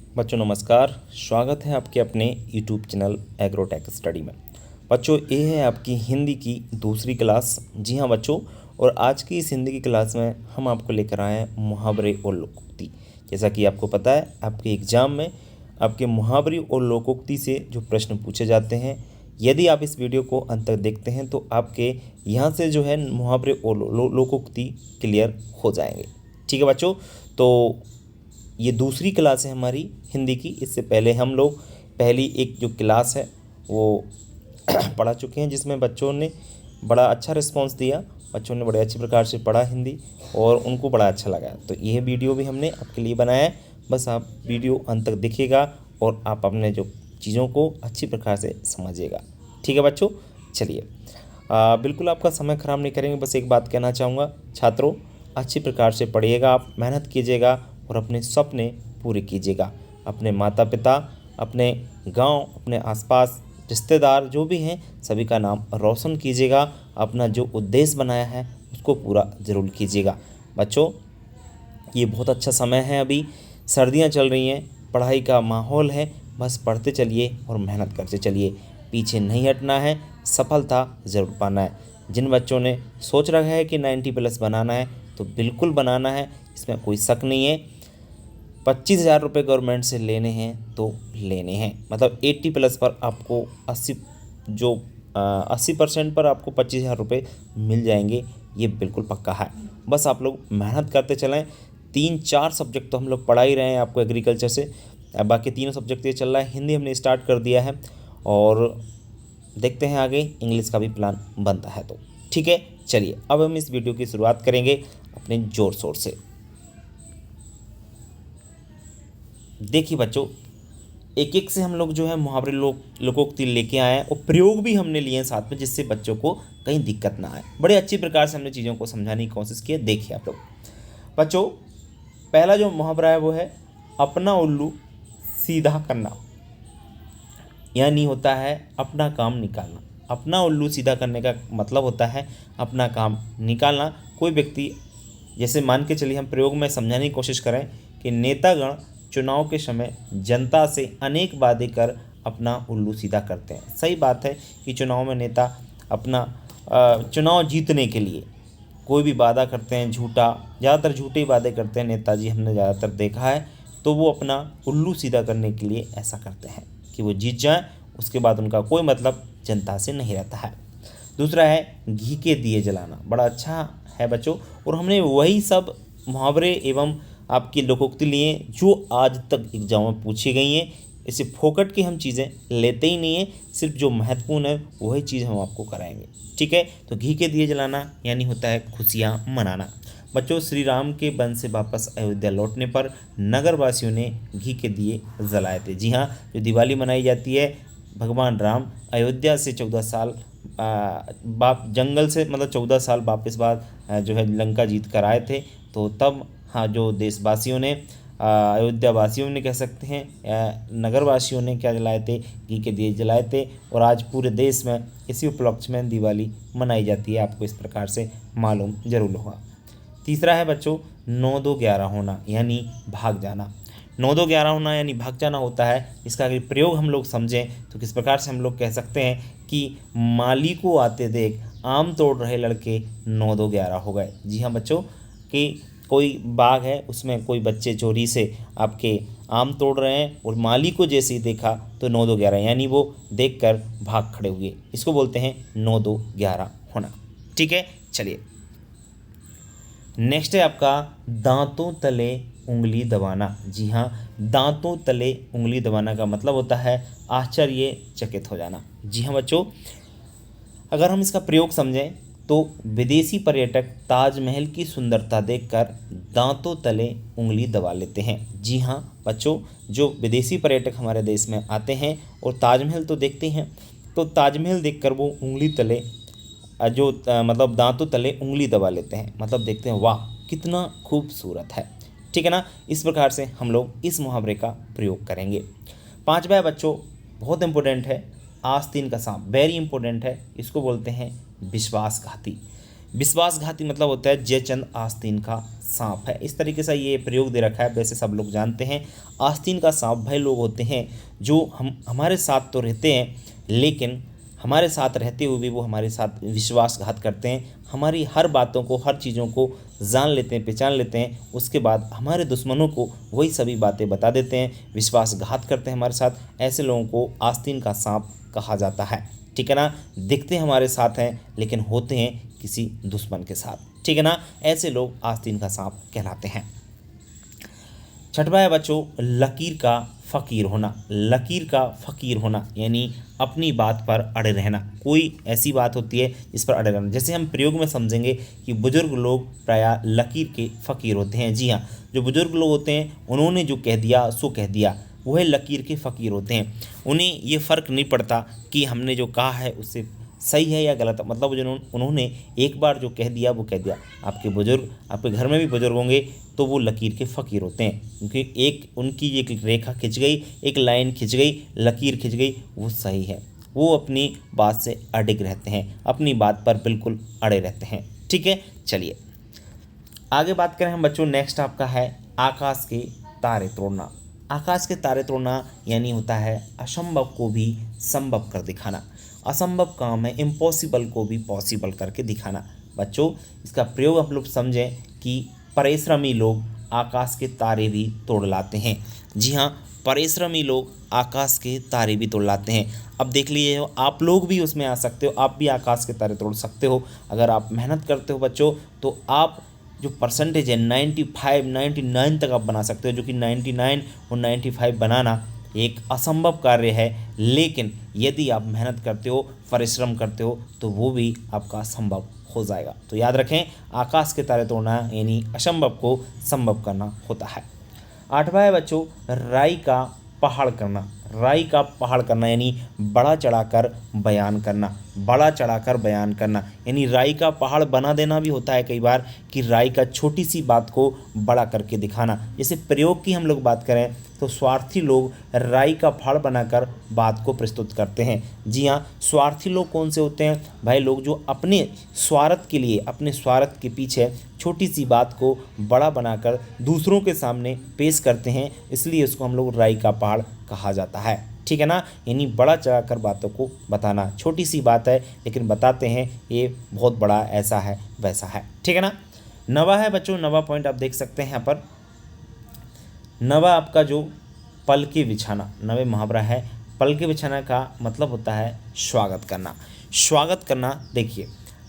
बच्चों नमस्कार। स्वागत है आपके अपने YouTube चैनल एग्रोटेक स्टडी में। बच्चों ये है आपकी हिंदी की दूसरी क्लास। जी हाँ बच्चों, और आज की इस हिंदी की क्लास में हम आपको लेकर आए हैं मुहावरे और लोकोक्ति। जैसा कि आपको पता है आपके एग्ज़ाम में आपके मुहावरे और लोकोक्ति से जो प्रश्न पूछे जाते हैं, यदि आप इस वीडियो को अंत तक देखते हैं तो आपके यहाँ से जो है मुहावरे और लोकोक्ति क्लियर हो जाएंगे। ठीक है बच्चों, तो ये दूसरी क्लास है हमारी हिंदी की। इससे पहले हम लोग पहली एक जो क्लास है वो पढ़ा चुके हैं, जिसमें बच्चों ने बड़ा अच्छा रिस्पांस दिया। बच्चों ने बड़े अच्छे प्रकार से पढ़ा हिंदी और उनको बड़ा अच्छा लगा। तो यह वीडियो भी हमने आपके लिए बनाया है। बस आप वीडियो अंत तक देखिएगा और आप अपने जो चीज़ों को अच्छी प्रकार से समझिएगा। ठीक है बच्चों, चलिए बिल्कुल आपका समय ख़राब नहीं करेंगे। बस एक बात कहना चाहूँगा, छात्रों अच्छी प्रकार से पढ़िएगा, आप मेहनत कीजिएगा और अपने सपने पूरे कीजिएगा। अपने माता पिता, अपने गांव, अपने आसपास रिश्तेदार जो भी हैं सभी का नाम रोशन कीजिएगा। अपना जो उद्देश्य बनाया है उसको पूरा ज़रूर कीजिएगा। बच्चों ये बहुत अच्छा समय है, अभी सर्दियां चल रही हैं, पढ़ाई का माहौल है। बस पढ़ते चलिए और मेहनत करते चलिए, पीछे नहीं हटना है, सफलता ज़रूर पाना है। जिन बच्चों ने सोच रखा है कि 90+ बनाना है तो बिल्कुल बनाना है, इसमें कोई शक नहीं है। 25,000 रुपये गवर्नमेंट से लेने हैं तो लेने हैं, मतलब 80+ पर आपको 80% पर आपको 25,000 रुपये मिल जाएंगे, ये बिल्कुल पक्का है। बस आप लोग मेहनत करते चलें। 3-4 सब्जेक्ट तो हम लोग पढ़ा ही रहे हैं आपको एग्रीकल्चर से, बाकी तीनों सब्जेक्ट ये चल रहा है। हिंदी हमने स्टार्ट कर दिया है और देखते हैं आगे इंग्लिश का भी प्लान बनता है तो ठीक है। चलिए अब हम इस वीडियो की शुरुआत करेंगे अपने ज़ोर शोर से। देखिए बच्चों, एक एक से हम लोग जो है मुहावरे लोकोक्ति लेके आए हैं और प्रयोग भी हमने लिए हैं साथ में, जिससे बच्चों को कहीं दिक्कत ना आए। बड़े अच्छी प्रकार से हमने चीज़ों को समझाने की कोशिश की है। देखिए आप लोग बच्चों, पहला जो मुहावरा है वो है अपना उल्लू सीधा करना, यानी होता है अपना काम निकालना। अपना उल्लू सीधा करने का मतलब होता है अपना काम निकालना। कोई व्यक्ति, जैसे मान के चलिए हम प्रयोग में समझाने की कोशिश करें कि नेतागण चुनाव के समय जनता से अनेक वादे कर अपना उल्लू सीधा करते हैं। सही बात है कि चुनाव में नेता अपना चुनाव जीतने के लिए कोई भी वादा करते हैं झूठा, ज़्यादातर झूठे वादे करते हैं नेताजी, हमने ज़्यादातर देखा है। तो वो अपना उल्लू सीधा करने के लिए ऐसा करते हैं कि वो जीत जाएं, उसके बाद उनका कोई मतलब जनता से नहीं रहता है। दूसरा है घी के दिए जलाना, बड़ा अच्छा है बच्चों, और हमने वही सब मुहावरे एवं आपकी लोकोक्ति लिए जो आज तक एग्जाम में पूछी गई हैं। इसे फोकट की हम चीज़ें लेते ही नहीं हैं, सिर्फ जो महत्वपूर्ण है वही चीज़ हम आपको कराएंगे। ठीक है, तो घी के दिए जलाना यानी होता है खुशियाँ मनाना। बच्चों श्री राम के वन से वापस अयोध्या लौटने पर नगरवासियों ने घी के दिए जलाए थे। जी हाँ, जो दिवाली मनाई जाती है, भगवान राम अयोध्या से 14 साल जंगल से, मतलब 14 साल वापस बाद जो है लंका जीत कर आए थे। तो तब हाँ, जो देशवासियों ने, अयोध्या वासियों ने कह सकते हैं, नगरवासियों ने क्या जलाए थे, घी के दिए जलाए थे। और आज पूरे देश में इसी उपलक्ष्य में दिवाली मनाई जाती है, आपको इस प्रकार से मालूम जरूर होगा। तीसरा है बच्चों 9-2-11 होना, यानी भाग जाना। 9-2-11 होना यानी भाग जाना होता है। इसका अगर प्रयोग हम लोग समझें तो किस प्रकार से हम लोग कह सकते हैं कि माली को आते देख आम तोड़ रहे लड़के 9-2-11 हो गए। जी हाँ बच्चों, कि कोई बाग है, उसमें कोई बच्चे चोरी से आपके आम तोड़ रहे हैं और माली को जैसे ही देखा तो 9-2-11, यानी वो देखकर भाग खड़े हुए। इसको बोलते हैं 9-2-11 होना। ठीक है, चलिए नेक्स्ट है आपका दांतों तले उंगली दबाना। जी हाँ, दांतों तले उंगली दबाना का मतलब होता है आश्चर्यचकित हो जाना। जी हाँ बच्चों, अगर हम इसका प्रयोग समझें तो विदेशी पर्यटक ताजमहल की सुंदरता देखकर दांतों तले उंगली दबा लेते हैं। जी हाँ बच्चों, जो विदेशी पर्यटक हमारे देश में आते हैं और ताजमहल तो देखते हैं, तो ताजमहल देखकर वो उंगली तले मतलब दांतों तले उंगली दबा लेते हैं, मतलब देखते हैं वाह कितना खूबसूरत है। ठीक है ना, इस प्रकार से हम लोग इस मुहावरे का प्रयोग करेंगे। पांचवा है बच्चों, बहुत इंपॉर्टेंट है, आस्तीन का सांप, वेरी इंपॉर्टेंट है। इसको बोलते हैं विश्वासघाती। विश्वासघाती मतलब होता है जयचंद आस्तीन का सांप है। इस तरीके से ये प्रयोग दे रखा है, वैसे सब लोग जानते हैं। आस्तीन का सांप वह लोग होते हैं जो हमारे साथ तो रहते हैं, लेकिन हमारे साथ रहते हुए भी वो हमारे साथ विश्वासघात करते हैं। हमारी हर बातों को, हर चीज़ों को जान लेते हैं, पहचान लेते हैं। उसके बाद हमारे दुश्मनों को वही सभी बातें बता देते हैं, विश्वासघात करते हैं हमारे साथ। ऐसे लोगों को आस्तीन का सांप कहा जाता है। ठीक है ना। दिखते हमारे साथ हैं लेकिन होते हैं किसी दुश्मन के साथ। ठीक है ना। ऐसे लोग आस्तीन का सांप कहलाते हैं। छठवां है बच्चों लकीर का फ़कीर होना। लकीर का फ़कीर होना यानी अपनी बात पर अड़े रहना। कोई ऐसी बात होती है जिस पर अड़े रहना। जैसे हम प्रयोग में समझेंगे कि बुजुर्ग लोग प्रायः लकीर के फ़कीर होते हैं। जी हाँ, जो बुजुर्ग लोग होते हैं उन्होंने जो कह दिया सो कह दिया, वह लकीर के फ़कीर होते हैं। उन्हें ये फ़र्क नहीं पड़ता कि हमने जो कहा है उससे सही है या गलत है। मतलब उन्होंने एक बार जो कह दिया वो कह दिया। आपके बुजुर्ग, आपके घर में भी बुजुर्ग होंगे तो वो लकीर के फ़कीर होते हैं, क्योंकि एक उनकी एक रेखा खिंच गई, एक लाइन खिंच गई, लकीर खिंच गई, वो सही है। वो अपनी बात से अडिग रहते हैं, अपनी बात पर बिल्कुल अड़े रहते हैं। ठीक है, चलिए आगे बात करें हम बच्चों। नेक्स्ट आपका है आकाश के तारे तोड़ना। आकाश के तारे तोड़ना यानी होता है असंभव को भी संभव कर दिखाना। असंभव काम है, इम्पॉसिबल को भी पॉसिबल करके दिखाना। बच्चों इसका प्रयोग हम लोग समझें कि परिश्रमी लोग आकाश के तारे भी तोड़ लाते हैं। जी हाँ, परिश्रमी लोग आकाश के तारे भी तोड़ लाते हैं। अब देख लीजिए, आप लोग भी उसमें आ सकते हो, आप भी आकाश के तारे तोड़ सकते हो। अगर आप मेहनत करते हो बच्चों, तो आप जो परसेंटेज है 95, 99 तक आप बना सकते हो, जो कि 99 और 95 बनाना एक असंभव कार्य है। लेकिन यदि आप मेहनत करते हो, परिश्रम करते हो, तो वो भी आपका संभव हो जाएगा। तो याद रखें, आकाश के तारे तोड़ना यानी असंभव को संभव करना होता है। आठवां है बच्चों राई का पहाड़ करना। राई का पहाड़ करना यानी बड़ा चढ़ाकर बयान करना। बड़ा चढ़ाकर बयान करना यानी राई का पहाड़ बना देना भी होता है कई बार, कि राई का छोटी सी बात को बड़ा करके दिखाना। जैसे प्रयोग की हम लोग बात करें तो स्वार्थी लोग राई का पहाड़ बनाकर बात को प्रस्तुत करते हैं। जी हाँ, स्वार्थी लोग कौन से होते हैं भाई? लोग जो अपने स्वार्थ के लिए, अपने स्वार्थ के पीछे छोटी सी बात को बड़ा बनाकर दूसरों के सामने पेश करते हैं, इसलिए इसको हम लोग राई का पहाड़ कहा जाता है। ठीक है ना। यानी बड़ा चढ़ाकर बातों को बताना। छोटी सी बात है लेकिन बताते हैं ये बहुत बड़ा, ऐसा है वैसा है। ठीक है ना। नवा है बच्चों, नवा पॉइंट आप देख सकते हैं यहाँ पर। नवा आपका जो पलके बिछाना, नवे मुहावरा है। पलके बिछाना का मतलब होता है स्वागत करना। स्वागत करना, देखिए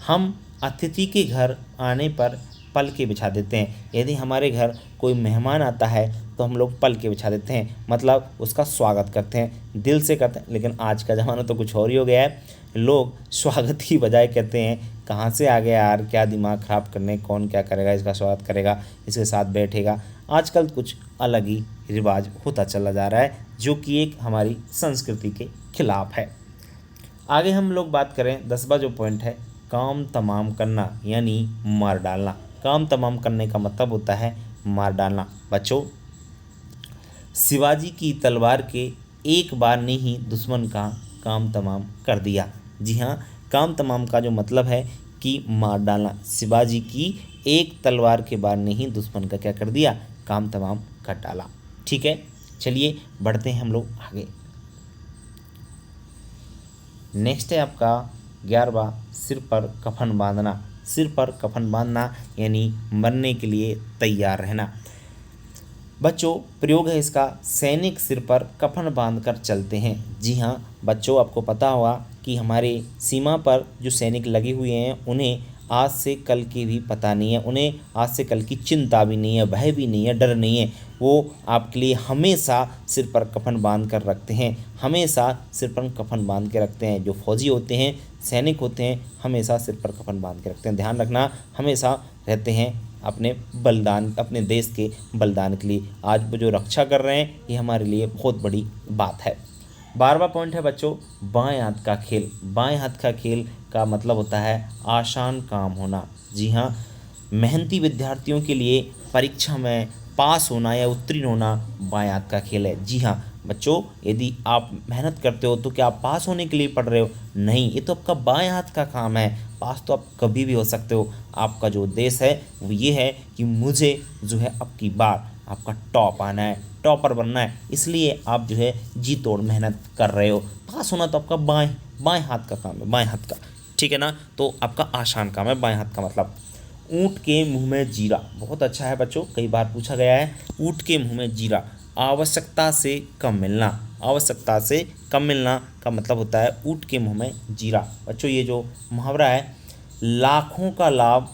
हम अतिथि के घर आने पर पलके बिछा देते हैं। यदि हमारे घर कोई मेहमान आता है तो हम लोग पलके बिछा देते हैं, मतलब उसका स्वागत करते हैं, दिल से करते हैं। लेकिन आज का ज़माना तो कुछ और ही हो गया है। लोग स्वागत की बजाय कहते हैं कहाँ से आ गया यार, क्या दिमाग ख़राब करने, कौन क्या करेगा, इसका स्वागत करेगा, इसके साथ बैठेगा। आजकल कुछ अलग ही रिवाज होता चला जा रहा है, जो कि एक हमारी संस्कृति के खिलाफ है। आगे हम लोग बात करें, 10वां जो पॉइंट है काम तमाम करना यानी मार डालना। काम तमाम करने का मतलब होता है मार डालना। बच्चों शिवाजी की तलवार के एक बार ने ही दुश्मन का काम तमाम कर दिया। जी हाँ, काम तमाम का जो मतलब है कि मार डालना। शिवाजी की एक तलवार के बार ने ही दुश्मन का क्या कर दिया, काम तमाम कर डाला। ठीक है, चलिए बढ़ते हैं हम लोग आगे। नेक्स्ट है आपका 11वां सिर पर कफन बांधना। सिर पर कफन बांधना यानी मरने के लिए तैयार रहना। बच्चों प्रयोग है इसका, सैनिक सिर पर कफन बांधकर चलते हैं। जी हाँ बच्चों, आपको पता होगा कि हमारे सीमा पर जो सैनिक लगे हुए हैं उन्हें आज से कल की भी पता नहीं है, उन्हें आज से कल की चिंता भी नहीं है, भय भी नहीं है, डर नहीं है। वो आपके लिए हमेशा सिर पर कफन बांध कर रखते हैं, हमेशा सिर पर कफन बांध के रखते हैं। जो फौजी होते हैं, सैनिक होते हैं, हमेशा सिर पर कफन बांध के रखते हैं। ध्यान रखना, हमेशा रहते हैं अपने बलिदान, अपने देश के बलिदान के लिए। आज वो जो रक्षा कर रहे हैं ये हमारे लिए बहुत बड़ी बात है। 12वां पॉइंट है बच्चों बाएं हाथ का खेल। बाएं हाथ का खेल का मतलब होता है आसान काम होना। जी हाँ, मेहनती विद्यार्थियों के लिए परीक्षा में पास होना या उत्तीर्ण होना बाएं हाथ का खेल है। जी हाँ बच्चों, यदि आप मेहनत करते हो तो क्या आप पास होने के लिए पढ़ रहे हो? नहीं, ये तो आपका बाएं हाथ का काम है। पास तो आप कभी भी हो सकते हो। आपका जो उद्देश्य है वो ये है कि मुझे जो है अब की बार आपका टॉप आना है, टॉपर बनना है, इसलिए आप जो है जी तोड़ मेहनत कर रहे हो। पास होना तो आपका बाएं बाएं हाथ का काम है, बाएं हाथ का, ठीक है ना। तो आपका आसान काम है बाएं हाथ का। मतलब ऊँट के मुंह में जीरा, बहुत अच्छा है बच्चों, कई बार पूछा गया है। ऊँट के मुंह में जीरा, आवश्यकता से कम मिलना। आवश्यकता से कम मिलना का मतलब होता है ऊँट के मुंह में जीरा। बच्चों ये जो मुहावरा है, लाखों का लाभ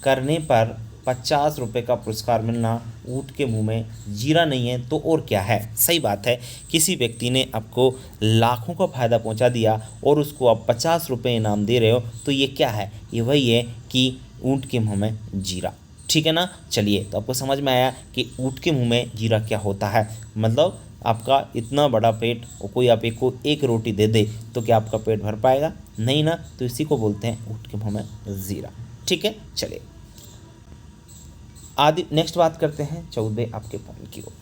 करने पर 50 रुपये का पुरस्कार मिलना, ऊँट के मुंह में जीरा नहीं है तो और क्या है। सही बात है, किसी व्यक्ति ने आपको लाखों का फ़ायदा पहुंचा दिया और उसको आप 50 रुपये इनाम दे रहे हो, तो ये क्या है, ये वही है कि ऊँट के मुंह में जीरा, ठीक है ना। चलिए, तो आपको समझ में आया कि ऊँट के मुंह में जीरा क्या होता है। मतलब आपका इतना बड़ा पेट और कोई आप एक को एक रोटी दे दे तो क्या आपका पेट भर पाएगा, नहीं ना। तो इसी को बोलते हैं ऊँट के मुंह में जीरा, ठीक है। चलिए आदि नेक्स्ट बात करते हैं 14 आपके पॉइंट की ओर।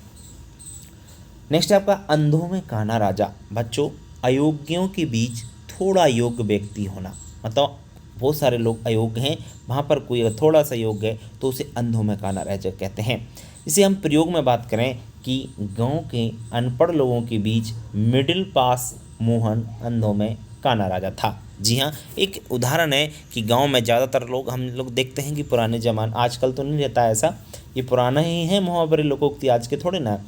नेक्स्ट है आपका अंधों में काना राजा। बच्चों अयोग्यों के बीच थोड़ा योग्य व्यक्ति होना, मतलब बहुत सारे लोग अयोग्य हैं, वहाँ पर कोई अगर थोड़ा सा योग्य है तो उसे अंधों में काना राजा कहते हैं। इसे हम प्रयोग में बात करें कि गांव के अनपढ़ लोगों के बीच मिडिल पास मोहन अंधों में काना राजा था। जी हाँ, एक उदाहरण है कि गांव में ज़्यादातर लोग, हम लोग देखते हैं कि पुराने ज़माने, आजकल तो नहीं रहता ऐसा, ये पुराना ही है मुहावरे लोकोक्ति, आज के थोड़े ना।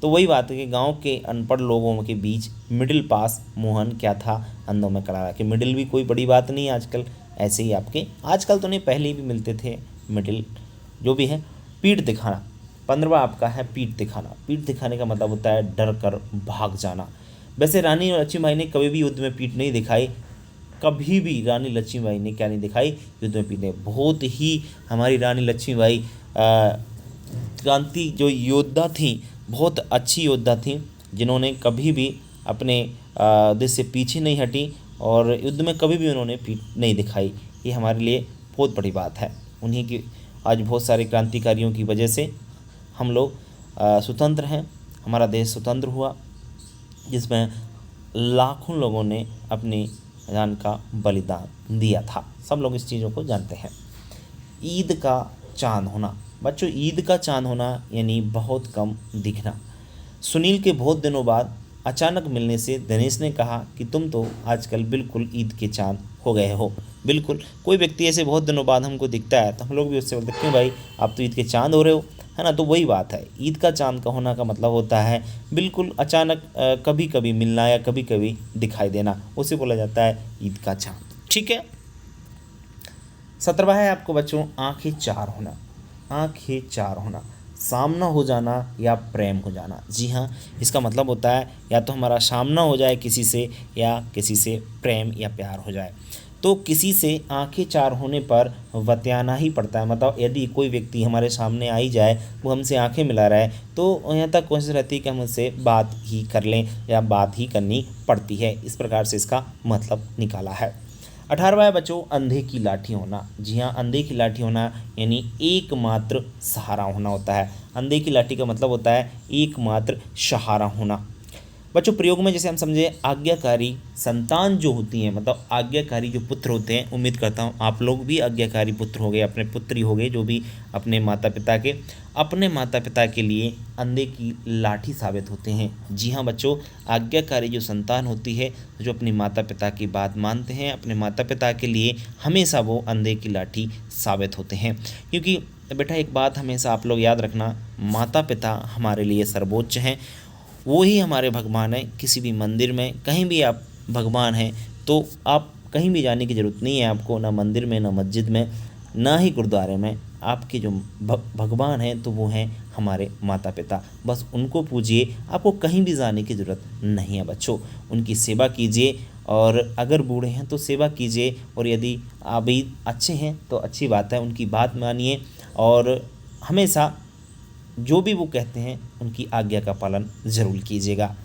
तो वही बात है कि गांव के अनपढ़ लोगों के बीच मिडिल पास मोहन क्या था, अंधों में काना राजा। कि मिडिल भी कोई बड़ी बात नहीं है आजकल, ऐसे ही आपके आजकल तो नहीं, पहले भी मिलते थे मिडिल जो भी है। पीठ दिखाना, 15वां आपका है पीठ दिखाना। पीठ दिखाने का मतलब होता है डर कर भाग जाना। वैसे रानी लक्ष्मीबाई ने कभी भी युद्ध में पीठ नहीं दिखाई, कभी भी रानी लक्ष्मीबाई ने क्या नहीं दिखाई, युद्ध में पीठ नहीं। बहुत ही हमारी रानी लक्ष्मीबाई क्रांति जो योद्धा थी, बहुत अच्छी योद्धा थी, जिन्होंने कभी भी अपने देश से पीछे नहीं हटी और युद्ध में कभी भी उन्होंने पीठ नहीं दिखाई। ये हमारे लिए बहुत बड़ी बात है। उन्हीं की आज बहुत सारे क्रांतिकारियों की वजह से हम लोग स्वतंत्र हैं, हमारा देश स्वतंत्र हुआ, जिसमें लाखों लोगों ने अपनी जान का बलिदान दिया था। सब लोग इस चीज़ों को जानते हैं। ईद का चांद होना। बच्चों ईद का चांद होना यानी बहुत कम दिखना। सुनील के बहुत दिनों बाद अचानक मिलने से दिनेश ने कहा कि तुम तो आजकल बिल्कुल ईद के चांद हो गए हो। बिल्कुल, कोई व्यक्ति ऐसे बहुत दिनों बाद हमको दिखता है तो हम लोग भी उससे बोलते हैं क्यों भाई आप तो ईद के चांद हो रहे हो, है ना। तो वही बात है, ईद का चांद का होना का मतलब होता है बिल्कुल अचानक कभी कभी मिलना या कभी कभी दिखाई देना, उसे बोला जाता है ईद का चांद, ठीक है। 17वां है आपको बच्चों आंखें चार होना। आंखें चार होना, सामना हो जाना या प्रेम हो जाना। जी हाँ, इसका मतलब होता है या तो हमारा सामना हो जाए किसी से या किसी से प्रेम या प्यार हो जाए। तो किसी से आंखें चार होने पर बतियाना ही पड़ता है। मतलब यदि कोई व्यक्ति हमारे सामने आ ही जाए, वो हमसे आंखें मिला रहा है, तो यहाँ तक कोशिश रहती है कि हम उससे बात ही कर लें या बात ही करनी पड़ती है। इस प्रकार से इसका मतलब निकाला है। 18वां है बच्चों अंधे की लाठी होना। जी हाँ, अंधे की लाठी होना यानी एकमात्र सहारा होना होता है। अंधे की लाठी का मतलब होता है एकमात्र सहारा होना। बच्चों प्रयोग में जैसे हम समझे आज्ञाकारी संतान जो होती हैं, मतलब आज्ञाकारी जो पुत्र होते हैं, उम्मीद करता हूँ आप लोग भी आज्ञाकारी पुत्र हो गए, अपने पुत्री हो गए, जो भी अपने माता पिता के लिए अंधे की लाठी साबित होते हैं। जी हाँ बच्चों, आज्ञाकारी जो संतान होती है, जो अपने माता पिता की बात मानते हैं, अपने माता पिता के लिए हमेशा वो अंधे की लाठी साबित होते हैं। क्योंकि बेटा एक बात हमेशा आप लोग याद रखना, माता पिता हमारे लिए सर्वोच्च हैं, वो ही हमारे भगवान हैं। किसी भी मंदिर में कहीं भी आप भगवान हैं तो आप कहीं भी जाने की ज़रूरत नहीं है आपको, ना मंदिर में, ना मस्जिद में, ना ही गुरुद्वारे में। आपके जो भगवान हैं तो वो हैं हमारे माता पिता, बस उनको पूजिए, आपको कहीं भी जाने की ज़रूरत नहीं है बच्चों। उनकी सेवा कीजिए और अगर बूढ़े हैं तो सेवा कीजिए, और यदि अभी अच्छे हैं तो अच्छी बात है, उनकी बात मानिए और हमेशा जो भी वो कहते हैं उनकी आज्ञा का पालन ज़रूर कीजिएगा,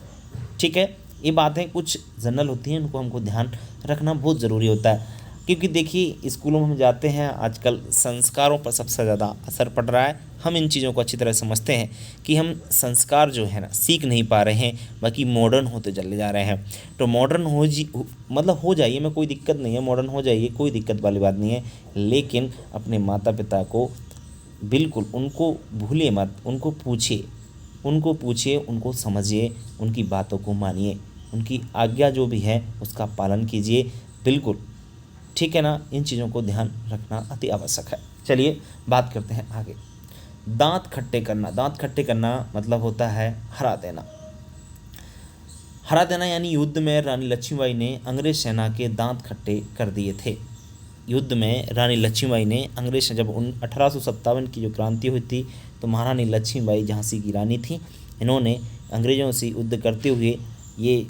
ठीक है। ये बातें कुछ जनरल होती हैं, उनको हमको ध्यान रखना बहुत ज़रूरी होता है। क्योंकि देखिए स्कूलों में हम जाते हैं, आजकल संस्कारों पर सबसे ज़्यादा असर पड़ रहा है। हम इन चीज़ों को अच्छी तरह समझते हैं कि हम संस्कार जो है ना सीख नहीं पा रहे हैं, बाकी मॉडर्न होते चले जा रहे हैं। तो मॉडर्न मतलब हो जाइए, मैं कोई दिक्कत नहीं है, मॉडर्न हो जाइए, कोई दिक्कत वाली बात नहीं है, लेकिन अपने माता पिता को बिल्कुल उनको भूलिए मत, उनको पूछिए, उनको समझिए, उनकी बातों को मानिए, उनकी आज्ञा जो भी है उसका पालन कीजिए, बिल्कुल, ठीक है ना। इन चीज़ों को ध्यान रखना अति आवश्यक है। चलिए बात करते हैं आगे। दांत खट्टे करना। दांत खट्टे करना मतलब होता है हरा देना। हरा देना यानी युद्ध में रानी लक्ष्मीबाई ने अंग्रेज सेना के दांत खट्टे कर दिए थे। युद्ध में रानी लक्ष्मीबाई ने अंग्रेज जब 1857 की जो क्रांति हुई थी, तो महारानी लक्ष्मीबाई झांसी की रानी थी, इन्होंने अंग्रेज़ों से युद्ध करते हुए ये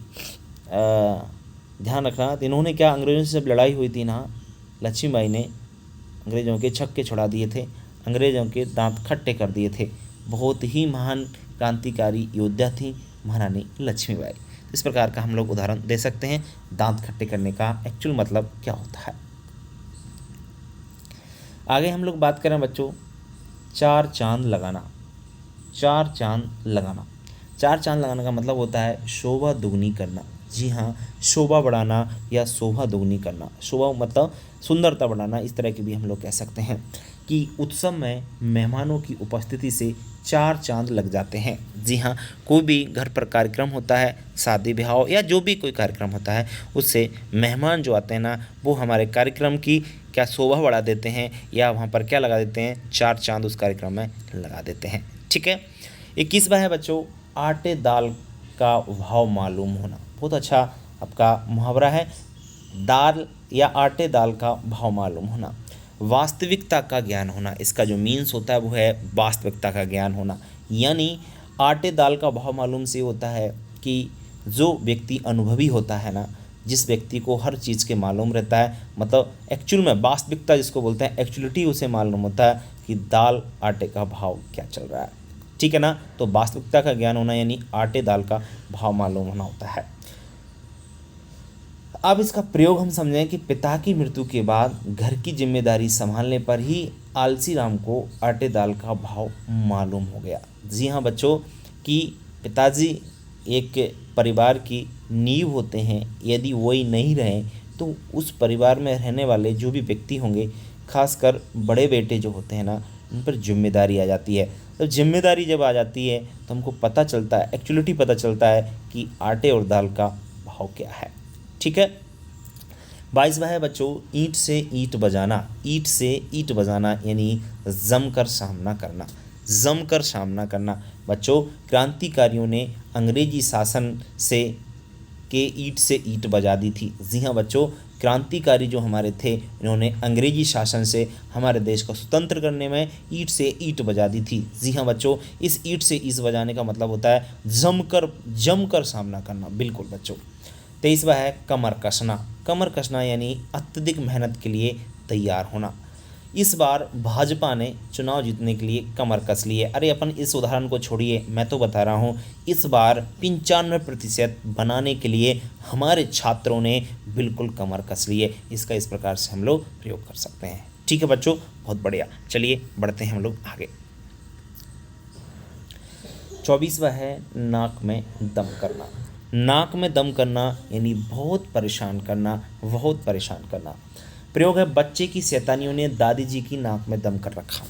ध्यान रखना, तो इन्होंने क्या, अंग्रेज़ों से जब लड़ाई हुई थी ना, लक्ष्मीबाई ने अंग्रेज़ों के छक्के छुड़ा दिए थे, अंग्रेज़ों के दांत खट्टे कर दिए थे। बहुत ही महान क्रांतिकारी योद्धा थी महारानी लक्ष्मीबाई। इस प्रकार का हम लोग उदाहरण दे सकते हैं दांत खट्टे करने का एक्चुअल मतलब क्या होता है। आगे हम लोग बात करें बच्चों, चार चांद लगाना। चार चांद लगाना, चार चांद लगाने का मतलब होता है शोभा दुगनी करना। जी हाँ, शोभा बढ़ाना या शोभा दुगनी करना। शोभा मतलब सुंदरता बढ़ाना, इस तरह की भी हम लोग कह सकते हैं कि उत्सव में मेहमानों की उपस्थिति से चार चांद लग जाते हैं। जी हाँ, कोई भी घर पर कार्यक्रम होता है, शादी ब्याह या जो भी कोई कार्यक्रम होता है, उससे मेहमान जो आते हैं ना, वो हमारे कार्यक्रम की क्या शोभा बढ़ा देते हैं, या वहाँ पर क्या लगा देते हैं, चार चांद उस कार्यक्रम में लगा देते हैं। ठीक है। 21वां है बच्चों, आटे दाल का भाव मालूम होना। बहुत अच्छा आपका मुहावरा है, दाल या आटे दाल का भाव मालूम होना। वास्तविकता का ज्ञान होना, इसका जो मीन्स होता है वो है वास्तविकता का ज्ञान होना। यानी आटे दाल का भाव मालूम से होता है कि जो व्यक्ति अनुभवी होता है ना, जिस व्यक्ति को हर चीज़ के मालूम रहता है, मतलब एक्चुअल में वास्तविकता जिसको बोलते हैं, एक्चुअलिटी उसे मालूम होता है कि दाल आटे का भाव क्या चल रहा है। ठीक है ना। तो वास्तविकता का ज्ञान होना यानी आटे दाल का भाव मालूम होना होता है। अब इसका प्रयोग हम समझें कि पिता की मृत्यु के बाद घर की जिम्मेदारी संभालने पर ही आलसी राम को आटे दाल का भाव मालूम हो गया। जी हाँ बच्चों, कि पिताजी एक परिवार की नींव होते हैं, यदि वही नहीं रहे तो उस परिवार में रहने वाले जो भी व्यक्ति होंगे, खासकर बड़े बेटे जो होते हैं ना, उन पर जिम्मेदारी आ जाती है। तो जिम्मेदारी जब आ जाती है तो हमको पता चलता है, एक्चुअलिटी पता चलता है कि आटे और दाल का भाव क्या है। ठीक है। 22वां है बच्चों, ईंट से ईंट बजाना। ईंट से ईंट बजाना यानी जमकर सामना करना। जमकर सामना करना बच्चों, क्रांतिकारियों ने अंग्रेजी शासन के ईंट से ईंट बजा दी थी। जी हाँ बच्चों, क्रांतिकारी जो हमारे थे, इन्होंने अंग्रेजी शासन से हमारे देश को स्वतंत्र करने में ईंट से ईंट बजा दी थी। जी हाँ बच्चों, इस ईंट से ईंट बजाने का मतलब होता है जमकर सामना करना। बिल्कुल बच्चों। 23वां है कमर कसना। कमर कसना यानी अत्यधिक मेहनत के लिए तैयार होना। इस बार भाजपा ने चुनाव जीतने के लिए कमर कस ली है। अरे अपन इस उदाहरण को छोड़िए, मैं तो बता रहा हूँ, इस बार 95% बनाने के लिए हमारे छात्रों ने बिल्कुल कमर कस ली है। इसका इस प्रकार से हम लोग प्रयोग कर सकते हैं। ठीक है बच्चों, बहुत बढ़िया। चलिए बढ़ते हैं हम लोग आगे। 24वां है नाक में दम करना। नाक में दम करना यानी बहुत परेशान करना, बहुत परेशान करना। प्रयोग है, बच्चे की शैतानियों ने दादी जी की नाक में दम कर रखा।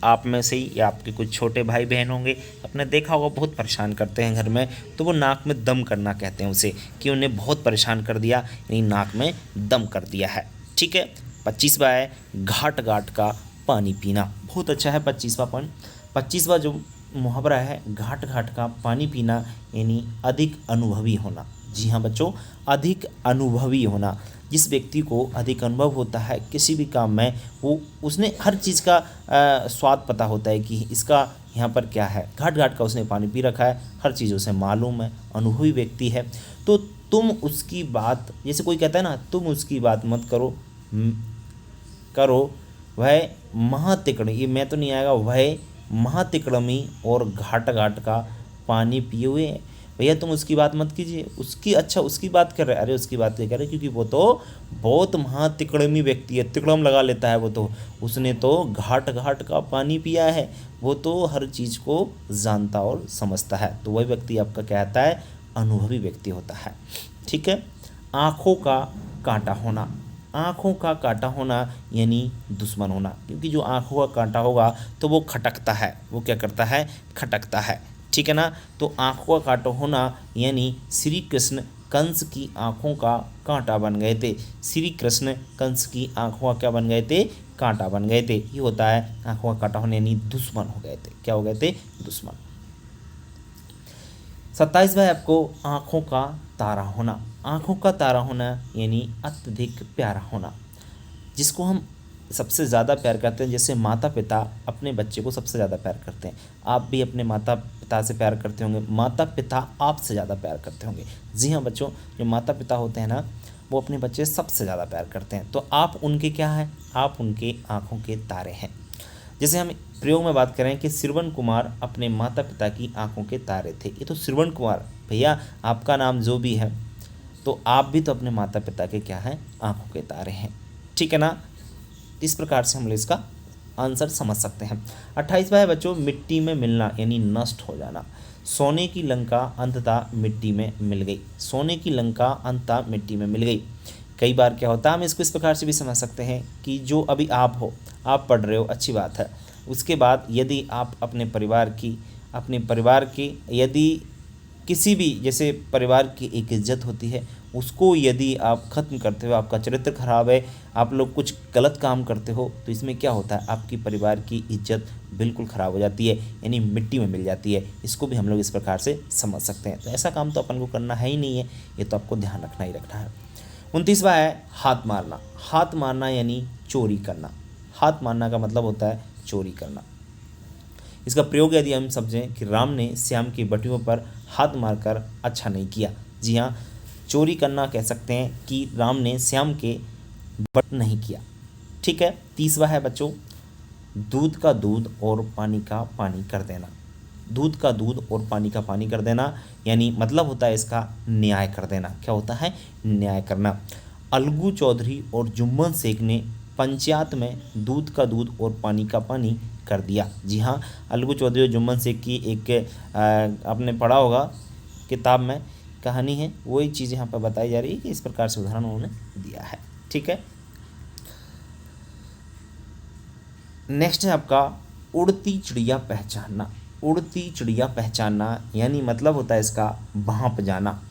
आप में से ही या आपके कुछ छोटे भाई बहन होंगे, आपने देखा होगा, बहुत परेशान करते हैं घर में, तो वो नाक में दम करना कहते हैं उसे, कि उन्हें बहुत परेशान कर दिया, यानी नाक में दम कर दिया है। ठीक है। 25वां है घाट घाट का पानी पीना। बहुत अच्छा है 25वां पॉइंट। 25वां जो मुहावरा है, घाट घाट का पानी पीना यानी अधिक अनुभवी होना। जी हाँ बच्चों, अधिक अनुभवी होना। जिस व्यक्ति को अधिक अनुभव होता है किसी भी काम में, वो उसने हर चीज़ का स्वाद पता होता है कि इसका यहाँ पर क्या है। घाट घाट का उसने पानी पी रखा है, हर चीज़ उसे मालूम है, अनुभवी व्यक्ति है। तो तुम उसकी बात, जैसे कोई कहता है ना, तुम उसकी बात मत करो वह महातिकड़, ये मैं तो नहीं आएगा, वह महातिक्रमी और घाट घाट का पानी पिए हुए भैया तुम उसकी बात मत कीजिए, उसकी बात कर रहे, अरे उसकी बात नहीं कर रहे क्योंकि वो तो बहुत महातिकड़मी व्यक्ति है, तिकड़म लगा लेता है वो तो, उसने तो घाट घाट का पानी पिया है, वो तो हर चीज़ को जानता और समझता है। तो वही व्यक्ति आपका कहता है अनुभवी व्यक्ति होता है। ठीक है। आँखों का कांटा होना, आँखों का कांटा होना यानी दुश्मन होना, क्योंकि जो आँखों का कांटा होगा तो वो खटकता है, वो क्या करता है, खटकता है। ठीक है ना। तो आँखों का कांटा होना यानी श्री कृष्ण कंस की आँखों का कांटा बन गए थे, श्री कृष्ण कंस की आँखों का क्या बन गए थे, कांटा बन गए थे। ये होता है आँखों का कांटा होने यानी दुश्मन हो गए थे, क्या हो गए थे, दुश्मन। 27 भाई आपको आँखों का तारा होना, आँखों का तारा होना यानी अत्यधिक प्यारा होना, जिसको हम सबसे ज़्यादा प्यार करते हैं। जैसे माता पिता अपने बच्चे को सबसे ज़्यादा प्यार करते हैं, आप भी अपने माता पिता से प्यार करते होंगे, माता पिता आपसे ज़्यादा प्यार करते होंगे। जी हाँ बच्चों, जो माता पिता होते हैं ना वो अपने बच्चे सबसे ज़्यादा प्यार करते हैं। तो आप उनके क्या हैं, आप उनके आँखों के तारे हैं। जैसे हम प्रयोग में बात करें कि श्रवण कुमार अपने माता पिता की आंखों के तारे थे, ये तो श्रवण कुमार भैया आपका नाम जो भी है, तो आप भी तो अपने माता पिता के क्या हैं, आंखों के तारे हैं। ठीक है ना। इस प्रकार से हम लोग इसका आंसर समझ सकते हैं। 28वां है बच्चों मिट्टी में मिलना यानी नष्ट हो जाना, सोने की लंका अंततः मिट्टी में मिल गई, सोने की लंका अंततः मिट्टी में मिल गई। कई बार क्या होता है, हम इसको इस प्रकार से भी समझ सकते हैं कि जो अभी आप हो, आप पढ़ रहे हो, अच्छी बात है, उसके बाद यदि आप अपने परिवार की यदि किसी भी जैसे परिवार की एक इज्जत होती है उसको यदि आप ख़त्म करते हो, आपका चरित्र खराब है, आप लोग कुछ गलत काम करते हो, तो इसमें क्या होता है, आपकी परिवार की इज्जत बिल्कुल ख़राब हो जाती है यानी मिट्टी में मिल जाती है। इसको भी हम लोग इस प्रकार से समझ सकते हैं। तो ऐसा काम तो अपन को करना है ही नहीं है, ये तो आपको ध्यान रखना ही रखना है। 29वां है हाथ मारना, हाथ मारना यानी चोरी करना, हाथ मारना का मतलब होता है चोरी करना। इसका प्रयोग यदि हम समझें कि राम ने श्याम की बटियों पर हाथ मारकर अच्छा नहीं किया, जी हाँ, चोरी करना कह सकते हैं कि राम ने श्याम के बट नहीं किया। ठीक है। 30वां है बच्चों दूध का दूध और पानी का पानी कर देना, दूध का दूध और पानी का पानी कर देना यानी मतलब होता है इसका न्याय कर देना, क्या होता है, न्याय करना। अलगू चौधरी और जुम्मन शेख ने पंचायत में दूध का दूध और पानी का पानी कर दिया। जी हाँ, अलगू चौधरी और जुम्मन शेख की एक आपने पढ़ा होगा किताब में कहानी है, वही चीज़ यहाँ पर बताई जा रही है कि इस प्रकार से उदाहरण उन्होंने दिया है। ठीक है। नेक्स्ट है आपका उड़ती चिड़िया पहचानना, उड़ती चिड़िया पहचानना यानी मतलब होता है इसका भांप जाना।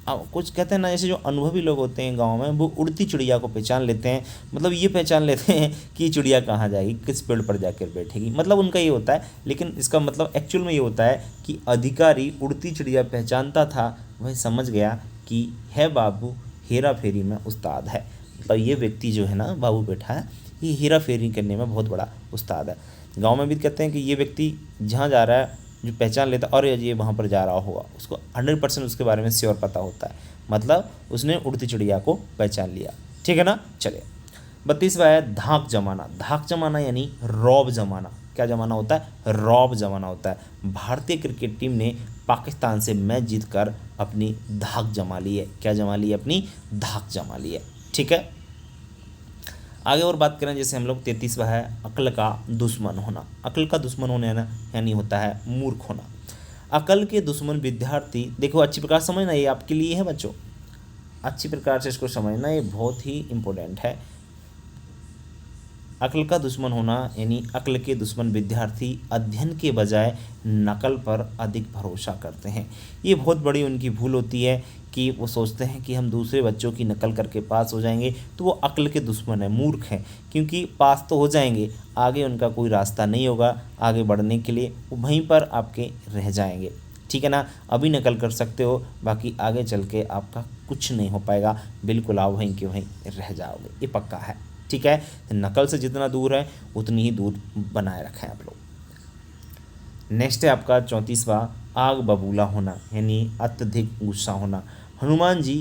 अब कुछ कहते हैं ना, जैसे जो अनुभवी लोग होते हैं गांव में वो उड़ती चिड़िया को पहचान लेते हैं, मतलब ये पहचान लेते हैं कि चिड़िया कहाँ जाएगी, किस पेड़ पर जाकर बैठेगी, मतलब उनका ये होता है। लेकिन इसका मतलब एक्चुअल में ये होता है कि अधिकारी उड़ती चिड़िया पहचानता था, वह समझ गया कि है बाबू हेरा फेरी में उस्ताद है, मतलब ये व्यक्ति जो है ना बाबू बैठा है ये हेरा फेरी करने में बहुत बड़ा उस्ताद है। गाँव में भी कहते हैं कि ये व्यक्ति जहाँ जा रहा है जो पहचान लेता और ये वहाँ पर जा रहा होगा, उसको 100% उसके बारे में श्योर पता होता है, मतलब उसने उड़ती चिड़िया को पहचान लिया। ठीक है ना। चलिए 32वां है धाक जमाना, धाक जमाना यानी रौब जमाना, क्या जमाना होता है, रौब जमाना होता है। भारतीय क्रिकेट टीम ने पाकिस्तान से मैच जीतकर अपनी धाक जमा ली है, क्या जमा ली है, अपनी धाक जमा ली है। ठीक है। आगे और बात करें, जैसे हम लोग 33वां है अक्ल का दुश्मन होना, अक्ल का दुश्मन होना यानी होता है मूर्ख होना। अक्ल के दुश्मन विद्यार्थी, देखो अच्छी प्रकार समझना, ये आपके लिए है बच्चों, अच्छी प्रकार से इसको समझना, ये बहुत ही इम्पोर्टेंट है। अक्ल का दुश्मन होना यानी अक्ल के दुश्मन विद्यार्थी अध्ययन के बजाय नकल पर अधिक भरोसा करते हैं। ये बहुत बड़ी उनकी भूल होती है कि वो सोचते हैं कि हम दूसरे बच्चों की नकल करके पास हो जाएंगे, तो वो अक्ल के दुश्मन है, मूर्ख हैं, क्योंकि पास तो हो जाएंगे, आगे उनका कोई रास्ता नहीं होगा आगे बढ़ने के लिए, वो वहीं पर आपके रह जाएंगे। ठीक है ना। अभी नकल कर सकते हो, बाकी आगे चल के आपका कुछ नहीं हो पाएगा, बिल्कुल आप वहीं के वहीं रह जाओगे, ये पक्का है। ठीक है। नकल से जितना दूर है उतनी ही दूर बनाए रखें आप लोग। नेक्स्ट है आपका 34वां आग बबूला होना यानी अत्यधिक गुस्सा होना। हनुमान जी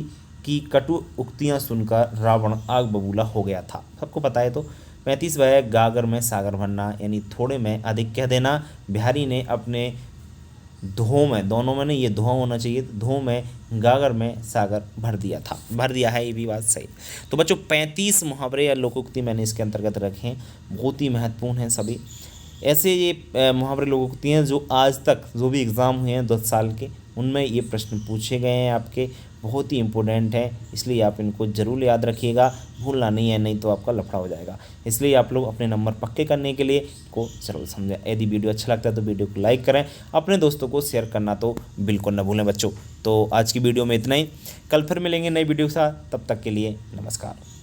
की कटु उक्तियां सुनकर रावण आग बबूला हो गया था, सबको पता है। तो 35वां है गागर में सागर भरना यानी थोड़े में अधिक कह देना। बिहारी ने अपने धो में, दोनों में नहीं, ये धो होना चाहिए, धो में गागर में सागर भर दिया था, भर दिया है, ये भी बात सही। तो बच्चों 35 मुहावरे या लोकोक्ति मैंने इसके अंतर्गत रखे हैं, बहुत ही महत्वपूर्ण हैं सभी। ऐसे ये मुहावरे लोकोक्ति हैं जो आज तक जो भी एग्ज़ाम हुए हैं 10 साल के, उनमें ये प्रश्न पूछे गए हैं आपके, बहुत ही इंपॉर्टेंट है, इसलिए आप इनको ज़रूर याद रखिएगा, भूलना नहीं है, नहीं तो आपका लफड़ा हो जाएगा। इसलिए आप लोग अपने नंबर पक्के करने के लिए को ज़रूर समझें। यदि वीडियो अच्छा लगता है तो वीडियो को लाइक करें, अपने दोस्तों को शेयर करना तो बिल्कुल ना भूलें बच्चों। तो आज की वीडियो में इतना ही, कल फिर मिलेंगे नई वीडियो के साथ, तब तक के लिए नमस्कार।